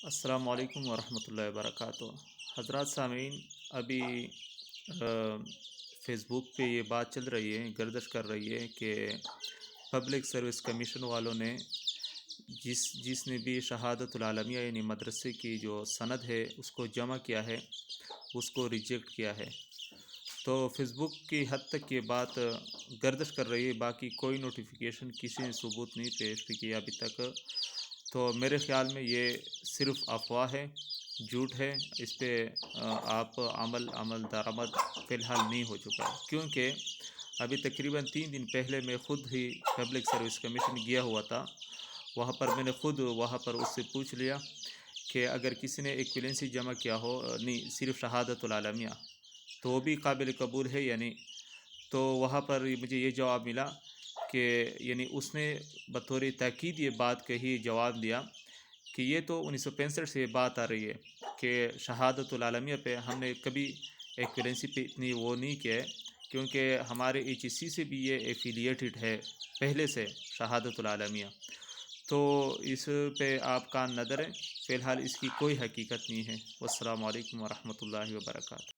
السلام علیکم ورحمۃ اللہ وبرکاتہ۔ حضرات سامعین، ابھی فیس بک پہ یہ بات چل رہی ہے، گردش کر رہی ہے کہ پبلک سروس کمیشن والوں نے جس نے بھی شہادت العالمیہ یعنی مدرسے کی جو سند ہے اس کو جمع کیا ہے، اس کو ریجیکٹ کیا ہے۔ تو فیس بک کی حد تک یہ بات گردش کر رہی ہے، باقی کوئی نوٹیفیکیشن کسی نے ثبوت نہیں پیش بھی کیا ابھی تک۔ تو میرے خیال میں یہ صرف افواہ ہے، جھوٹ ہے، اس پہ آپ عمل درآمد فی الحال نہیں ہو چکا، کیونکہ ابھی تقریباً 3 دن پہلے میں خود ہی پبلک سروس کمیشن گیا ہوا تھا۔ وہاں پر میں نے خود اس سے پوچھ لیا کہ اگر کسی نے ایکویلنسی جمع کیا ہو، نہیں صرف شہادت العالمیہ، تو وہ بھی قابل قبول ہے یا نہیں۔ تو وہاں پر مجھے یہ جواب ملا کہ یعنی اس نے بطور تاکید یہ بات کہی، جواب دیا کہ یہ تو 1965 سے بات آ رہی ہے کہ شہادت العالمیہ پہ ہم نے کبھی ایکویلنسی پہ اتنی وہ نہیں کیا ہے، کیونکہ ہمارے HEC سے بھی یہ ایفیلیٹڈ ہے پہلے سے شہادت العالمیہ۔ تو اس پہ آپ کان نہ دھریں، فی الحال اس کی کوئی حقیقت نہیں ہے۔ والسلام علیکم ورحمۃ اللہ وبرکاتہ۔